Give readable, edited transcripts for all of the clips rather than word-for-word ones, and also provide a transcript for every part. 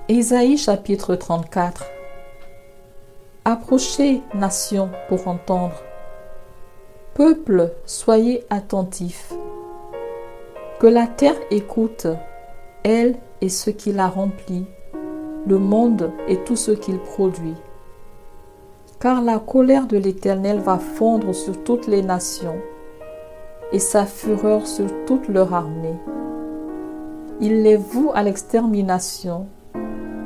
Ésaïe chapitre 34. Approchez, nations, pour entendre. Peuple, soyez attentifs. Que la terre écoute, elle et ce qui la remplit, le monde et tout ce qu'il produit. Car la colère de l'Éternel va fondre sur toutes les nations, et sa fureur sur toute leur armée. Il les voue à l'extermination,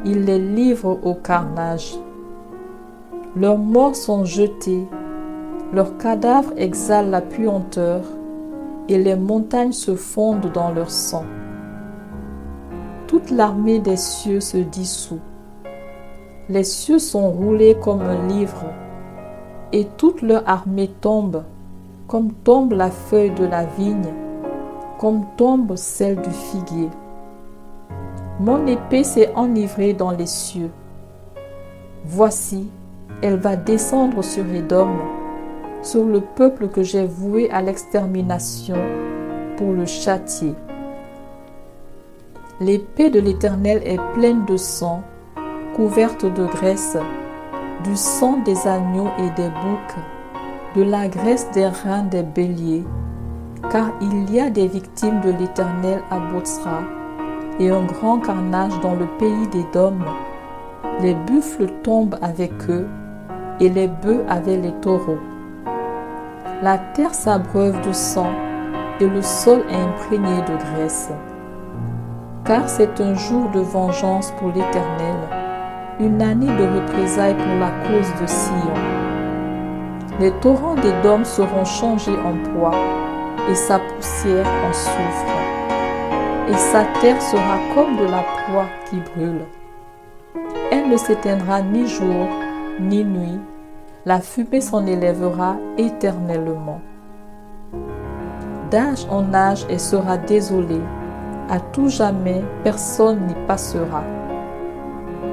il les livre au carnage. Leurs morts sont jetés, leurs cadavres exhalent la puanteur, et les montagnes se fondent dans leur sang. Toute l'armée des cieux se dissout. Les cieux sont roulés comme un livre, et toute leur armée tombe, comme tombe la feuille de la vigne, comme tombe celle du figuier. Mon épée s'est enivrée dans les cieux. Voici, elle va descendre sur Édom, sur le peuple que j'ai voué à l'extermination pour le châtier. L'épée de l'Éternel est pleine de sang, couverte de graisse, du sang des agneaux et des boucs, de la graisse des reins des béliers, car il y a des victimes de l'Éternel à Botsra, et un grand carnage dans le pays d'Édom. Les buffles tombent avec eux, et les bœufs avec les taureaux. La terre s'abreuve de sang, et le sol est imprégné de graisse. Car c'est un jour de vengeance pour l'Éternel, une année de représailles pour la cause de Sion. Les torrents d'Édom seront changés en poix, et sa poussière en soufre. Et sa terre sera comme de la poix qui brûle. Elle ne s'éteindra ni jour, ni nuit, la fumée s'en élèvera éternellement. D'âge en âge, elle sera désolée, à tout jamais personne n'y passera.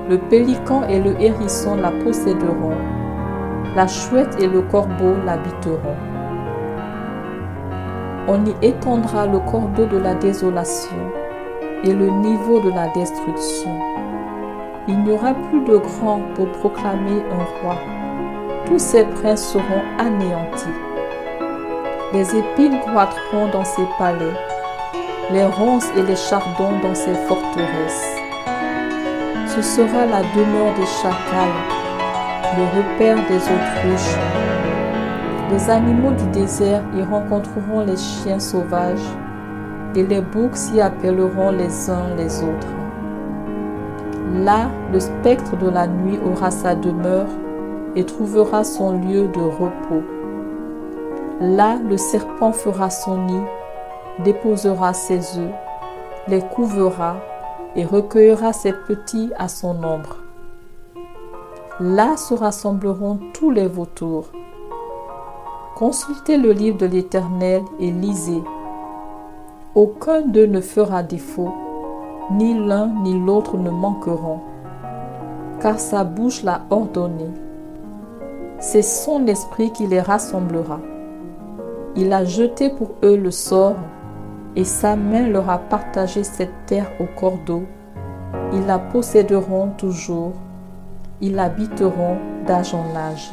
Le pélican et le hérisson la posséderont, la chouette et le corbeau l'habiteront. On y étendra le cordeau de la désolation et le niveau de la destruction. Il n'y aura plus de grand pour proclamer un roi. Tous ses princes seront anéantis. Les épines croîtront dans ses palais, les ronces et les chardons dans ses forteresses. Ce sera la demeure des chacals, le repère des autruches. Les animaux du désert y rencontreront les chiens sauvages, et les boucs s'y appelleront les uns les autres. Là, le spectre de la nuit aura sa demeure et trouvera son lieu de repos. Là, le serpent fera son nid, déposera ses œufs, les couvera et recueillera ses petits à son ombre. Là se rassembleront tous les vautours. Consultez le livre de l'Éternel et lisez. Aucun d'eux ne fera défaut, ni l'un ni l'autre ne manqueront, car sa bouche l'a ordonné. C'est son esprit qui les rassemblera. Il a jeté pour eux le sort, et sa main leur a partagé cette terre au cordeau. Ils la posséderont toujours, ils l'habiteront d'âge en âge.